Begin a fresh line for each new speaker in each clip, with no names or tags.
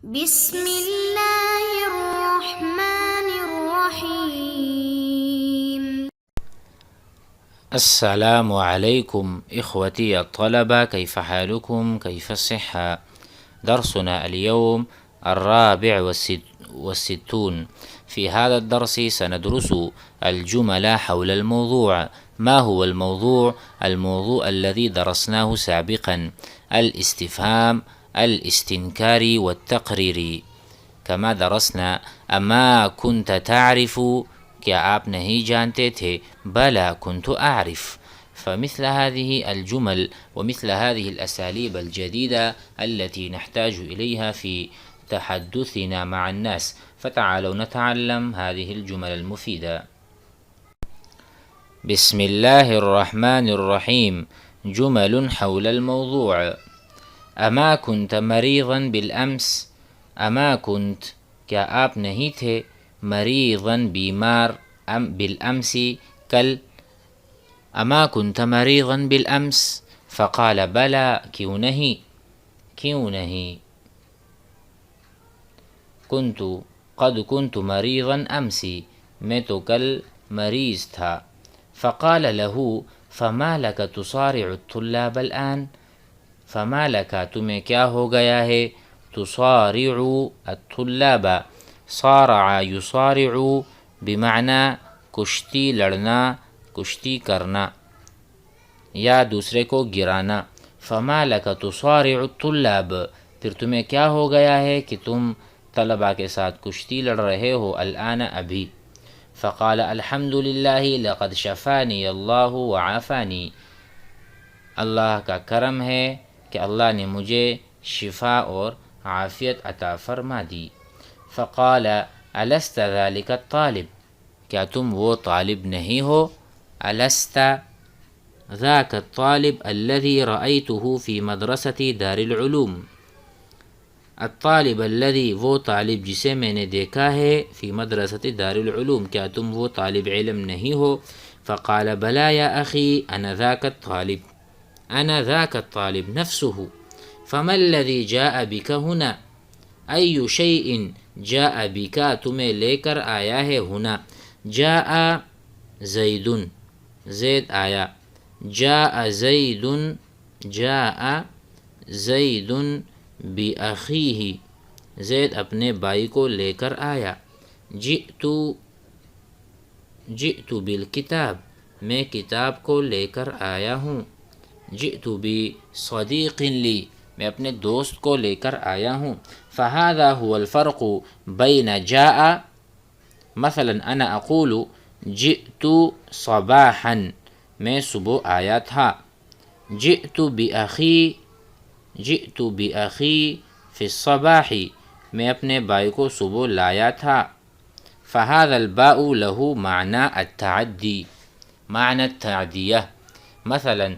بسم الله الرحمن الرحيم.
السلام عليكم إخوتي الطلبة، كيف حالكم؟ كيف الصحة؟ درسنا اليوم الرابع والستون. في هذا الدرس سندرس الجمل حول الموضوع. ما هو الموضوع؟ الموضوع الذي درسناه سابقا، الاستفهام الاستنكاري والتقريري. كما درسنا اما كنت تعرف، کیا آپ نہیں جانتے تھے؟ بلا كنت أعرف. فمثل هذه الجمل ومثل هذه الأساليب الجديدة التي نحتاج إليها في تحدثنا مع الناس، فتعالوا نتعلم هذه الجمل المفيدة. بسم الله الرحمن الرحيم. جمل حول الموضوع. اما كنت مريضا بالأمس؟ اما كنت، کیا آپ نہیں تھے؟ مریضا بیمار، بالأمس کل. اما كنت مريضا بالأمس؟ فقال بلا، کیوں نہیں. قد كنت مريضا أمس، میں تو کل مریض تھا. فقال له فما لك تصارع الطلاب الآن؟ فما لك، تمہیں کیا ہو گیا ہے؟ تصارع الطلاب، صارع یصارع بمعنی کشتی لڑنا، کشتی کرنا یا دوسرے کو گرانا. فما لك تصارع الطلاب، پھر تمہیں کیا ہو گیا ہے کہ تم طلباء کے ساتھ کشتی لڑ رہے ہو الآن، ابھی. فقال الحمد لله لقد شفاني الله وعافاني، اللہ کا کرم ہے کہ اللہ نے مجھے شفا اور عافیت عطا فرما دی. فقال ألست ذلك الطالب، کیا تم وہ طالب نہیں ہو؟ ألست ذاك الطالب الذي رأيته في مدرسة دار العلوم. الطالب الذي، وہ طالب جسے میں نے دیکھا ہے، فی مدرسة دار العلوم، کیا تم وہ طالب علم نہیں ہو؟ فقال بلا يا أخي أنا ذاك الطالب، أنا ذاك الطالب نفسه. فما الذي جاء بك هنا؟ أي شيء جاء بك، تمہیں لے کر آیا ہے. ہونا، جاء زید، زید آیا. جاء زید، جاء زید بأخیہ، زید اپنے بھائی کو لے کر آیا. جئت بالکتاب، میں کتاب کو لے کر آیا ہوں. جئت بصدیق لی، میں اپنے دوست کو لے کر آیا ہوں. فهذا هو الفرق بين جاء، مثلا انا اقول جئت صباحا، میں صبح آیا تھا. جئت بأخی فی الصباح، میں اپنے بھائی کو صبح لایا تھا. فهذا الباء له معنى التعدي، معنى التعدية. مثلا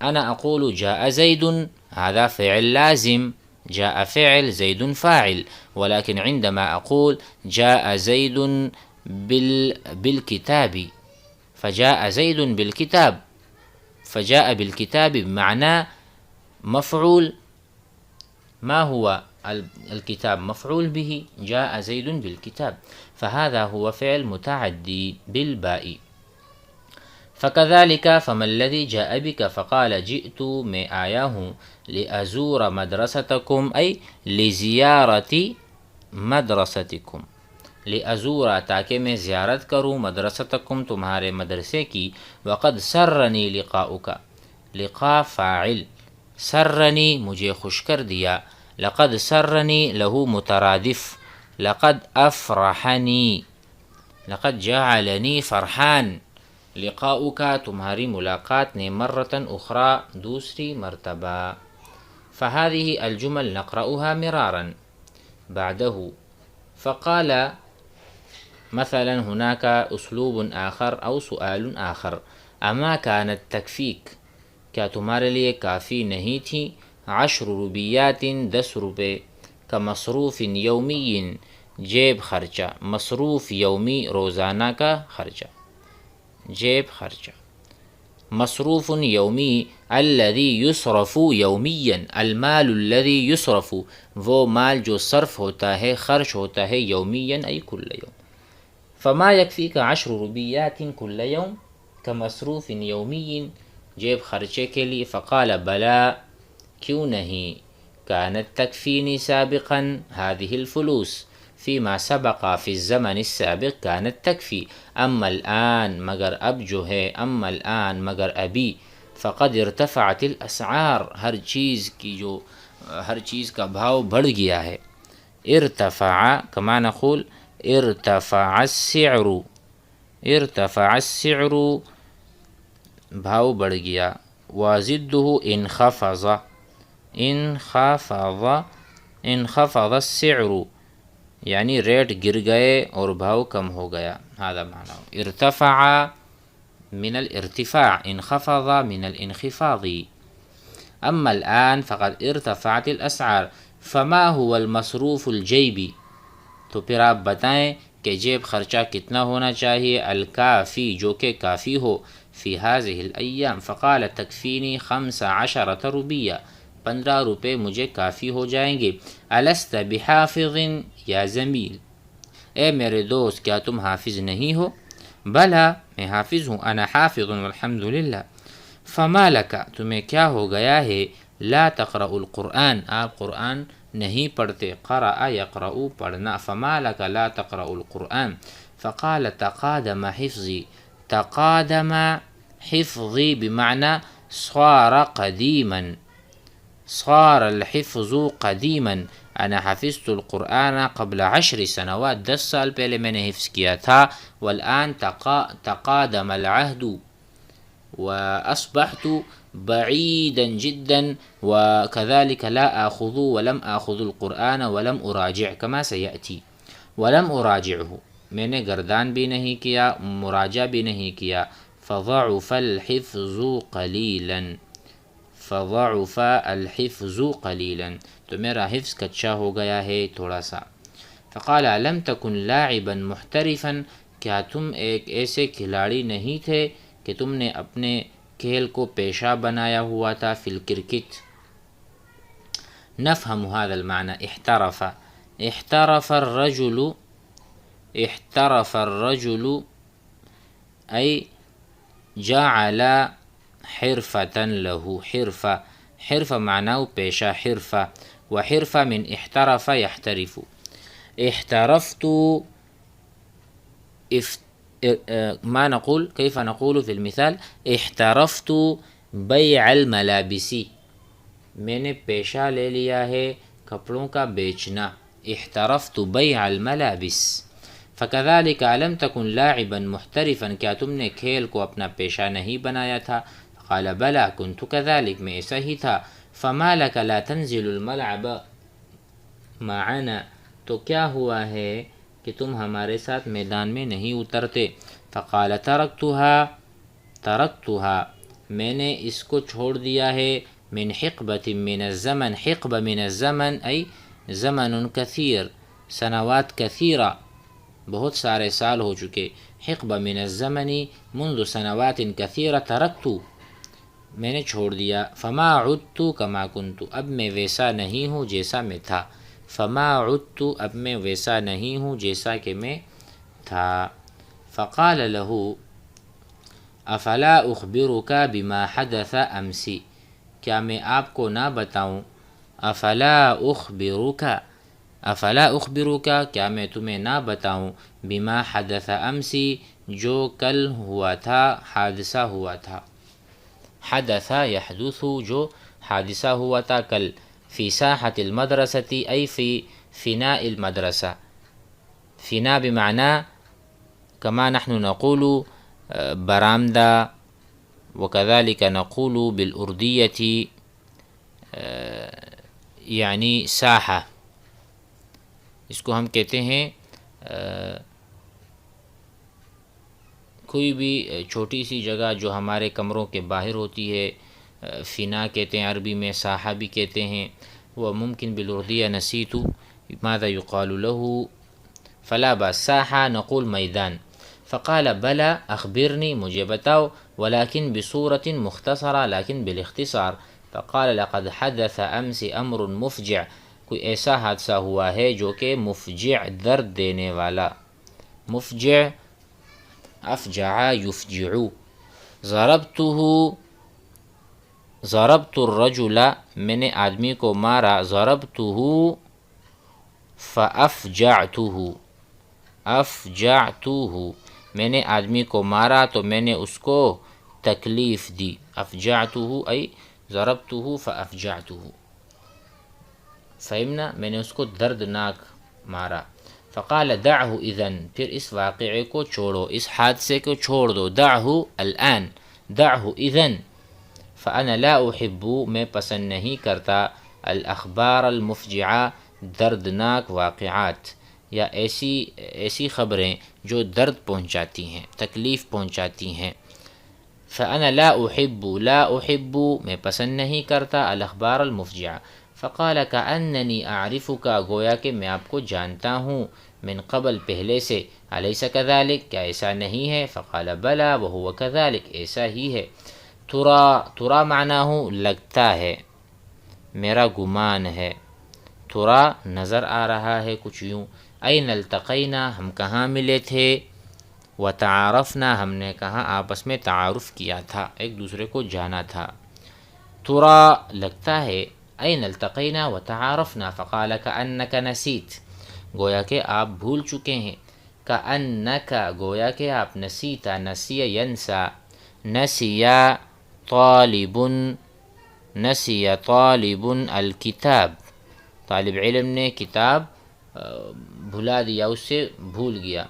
انا اقول جاء زيد، هذا فعل لازم، جاء فعل زيد فاعل. ولكن عندما أقول جاء زيد بالكتاب، فجاء زيد بالكتاب، فجاء بالكتاب بمعنى مفعول. ما هو الكتاب؟ مفعول به، جاء زيد بالكتاب، فهذا هو فعل متعدي بالباء. فكذلك فما الذي جاء بك؟ فقال جئت، میں آیا ہوں، لأزور مدرستكم، أي لزیارت مدرستكم. لأزور، تاکہ میں زیارت کروں، مدرستكم، تمہارے مدرسے کی. وقد سرني لقاؤك، لقاء فاعل، سرني مجھے خوش کر دیا. لقد سرني له مترادف، لقد أفرحني، لقد جعلني فرحان. لقاؤک، تمہاری ملاقات نے، مرتن اخرى، دوسری مرتبہ. فهذه الجمل نقرأها مرارا بعده. فقال مثلا هناك اسلوب آخر او سؤال آخر، اما كانت تکفیک، کیا تمہارے لیے کافی نہیں تھی؟ 10 روبیات، 10 روپے. کمصروف یومی، جیب خرچہ. مصروف یومی، روزانہ کا خرچہ، جیب خرچہ. مصروف یومی الذی یصرف یومیا، المال الذی یصرف، وہ مال جو صرف ہوتا ہے، خرچ ہوتا ہے، یومیا ای کل یوم. فما یکفیک 10 روبیات کل یوم کمصروف یومی، جیب خرچے کے لیے. فقال بلا، کیوں نہیں، كانت تكفيني سابقا هذه الفلوس، فيما سبق في الزمن السابق كانت تكفي، اما الآن مگر اب جو ہے، اما الآن مگر ابھی، فقد ارتفعت الاسعار، ہر چیز کی جو ہر چیز کا بھاؤ بڑھ گیا ہے. ارتفع كما نقول ارتفع السعر، ارتفع السعر بھاؤ بڑھ گیا. وضده انخفض، انخفض السعر یعنی ریٹ گر گئے اور بھاؤ کم ہو گیا. هذا معنی ارتفع من الارتفاع، انخفض من الانخفاض. اما الآن فقد ارتفعت الاسعار. فما هو المصروف الجیبی، تو پھر آپ بتائیں کہ جیب خرچہ کتنا ہونا چاہیے، الکافی جو کہ کافی ہو، فی هذه الایام. فقال تکفینی 15 روبیہ، 15 روپے مجھے کافی ہو جائیں گے. الست بحافظ یا زمیل، اے میرے دوست کیا تم حافظ نہیں ہو؟ بلا، میں حافظ ہوں، انا حافظ والحمد للہ. فما لکا، تمہیں کیا ہو گیا ہے، لا تقرأ القرآن، آپ قرآن نہیں پڑھتے، قرأ یقرأ پڑھنا. فما لکا لا تقرأ القرآن. فقال تقادم حفظی، تقادم حفظی بمعنى صار قدیما، صار الحفظ قدیما. انا حفظت القرآن قبل 10 سنوات، 10 سال پہلے میں نے حفظ کیا تھا. والآن تقادم العهد واصبحت بعيدا جدا، وكذلك لا آخذ ولم آخذ القرآن ولم أراجع كما سيأتي. ولم أراجعه، میں نے گردان بھی نہیں کیا، مراجعہ بھی نہیں کیا. فضعف الحفظ قلیلا، فضعف الحفظ قلیلا، تو میرا حفظ کچا ہو گیا ہے تھوڑا سا. فقال لم تكن لاعبا محترفا، کیا تم ایک ایسے کھلاڑی نہیں تھے کہ تم نے اپنے کھیل کو پیشہ بنایا ہوا تھا، فی الکرکٹ. نفهم هذا المعنى. احترف، احترف الرجل، احترف الرجل ای جعل حرفة له، حرفة، حرفة معناه پیشہ، حرفة، وحرفة من احترف يحترف. احترفت ما نقول، كيف نقول في المثال، احترفت بیع الملابس، میں نے پیشہ لے لیا ہے کپڑوں کا بیچنا. احترفت بیع الملابس. فكذلك لم تكن لاعبا محترفا، کیا تم نے کھیل کو اپنا پیشہ نہیں بنایا تھا؟ قال بلا كنت كذلك، میں ایسا ہی تھا. فما لك لا تنزل الملعب معنا، تو کیا ہوا ہے کہ تم ہمارے ساتھ میدان میں نہیں اترتے؟ فقال ترکتها، ترکتها میں نے اس کو چھوڑ دیا ہے. من حقبة من الزمن، حقبة من الزمن ای زمن کثیر، سنوات کثیرہ، بہت سارے سال ہو چکے. حقبة من الزمن منذ سنوات کثیرہ، ترکت میں نے چھوڑ دیا. فما عدت کما کنت، اب میں ویسا نہیں ہوں جیسا میں تھا. فما عدت، اب میں ویسا نہیں ہوں جیسا کہ میں تھا. فقال له افلا اخبرك بما حدث امسی، کیا میں آپ کو نہ بتاؤں؟ افلا اخبرك، افلا اخبرك کیا میں تمہیں نہ بتاؤں؟ بما حدث امسی جو کل ہوا تھا، حادثہ ہوا تھا. حدث يحدث جو حادثہ ہوا تھا کل. فی ساحة المدرسة ای فی فناء المدرسة. فنا بمعنى كما نحن نقول برامدہ، وكذلك نقول بالأردية یعنی ساحہ، اس کو ہم کہتے ہیں کوئی بھی چھوٹی سی جگہ جو ہمارے کمروں کے باہر ہوتی ہے. فنا کہتے ہیں عربی میں، ساحہ بھی کہتے ہیں. وہ ممکن بالأردية نسيت ماذا يقال له، فلا بأس. ساحہ نقول میدان. فقال بلا اخبرنی، مجھے بتاؤ، ولكن بصورة مختصرة، لیکن بالاختصار. فقال لقد حدث امس امر مفجع، کوئی ایسا حادثہ ہوا ہے جو کہ مفجع، درد دینے والا. مفجع افجع یفجع. ضربت الرجل، میں نے آدمی کو مارا. ضربته فافجعته، افجعته، میں نے آدمی کو مارا تو میں نے اس کو تکلیف دی. افجعته ای ضربته فافجعته، فہمنا، میں نے اس کو دردناک مارا. فقال دعه اذن، پھر اس واقعے کو چھوڑو، اس حادثے کو چھوڑ دو. دعه الان، دعه اذن. فانا لا احب، میں پسند نہیں کرتا، الاخبار المفجعہ، دردناک واقعات یا ایسی خبریں جو درد پہنچاتی ہیں، تکلیف پہنچاتی ہیں. فانا لا احب، لا احب، میں پسند نہیں کرتا، الاخبار المفجعہ. فقال کأننی اعرفک، گویا کہ میں آپ کو جانتا ہوں، من قبل، پہلے سے. الیس کذالک، کیا ایسا نہیں ہے؟ فقال بلا وهو کذالک، ایسا ہی ہے. ترا معناہ لگتا ہے، میرا گمان ہے. ترا نظر آ رہا ہے کچھ یوں. این التقینا، ہم کہاں ملے تھے. وتعارفنا، ہم نے کہاں آپس میں تعارف کیا تھا، ایک دوسرے کو جانا تھا. ترا لگتا ہے، این التقینا وتعارفنا. فقال کأنک نسیت، گویا کہ آپ بھول چکے ہیں. کأنک، گویا کہ آپ. نسیتا، نسی ینسا. نسی طالب الکتاب، طالب علم نے کتاب بھلا دیا، اس سے بھول گیا.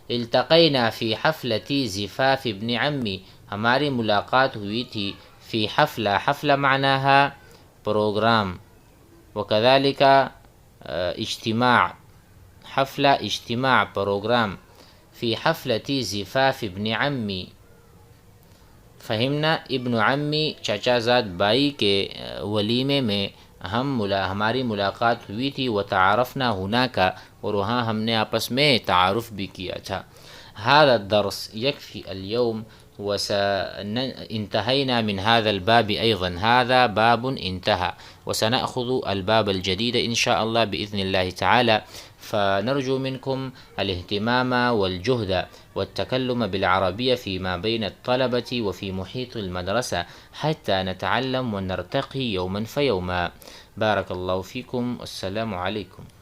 التقینا فی حفلتی زفاف ابن عمی، ہماری ملاقات ہوئی تھی. فی حفلہ، حفلہ معناہا پروگرام، وکذالک اجتماع، حفلہ اجتماع پروگرام. فی حفلتی زفاف ابن عمی، فہمنا، ابن عمی چچا زاد بائی کے ولیمے میں ہماری ملاقات ہوئی تھی. وتعارفنا هناك، اور وہاں ہم نے آپس میں تعارف بھی کیا تھا. هذا الدرس يكفي اليوم، انتهينا من هذا الباب أيضا، هذا باب انتهى، وسنأخذ الباب الجديد إن شاء الله بإذن الله تعالى. فنرجو منكم الاهتمام والجهد والتكلم بالعربية فيما بين الطلبة وفي محيط المدرسة حتى نتعلم ونرتقي يوما فيوما. بارك الله فيكم، والسلام عليكم.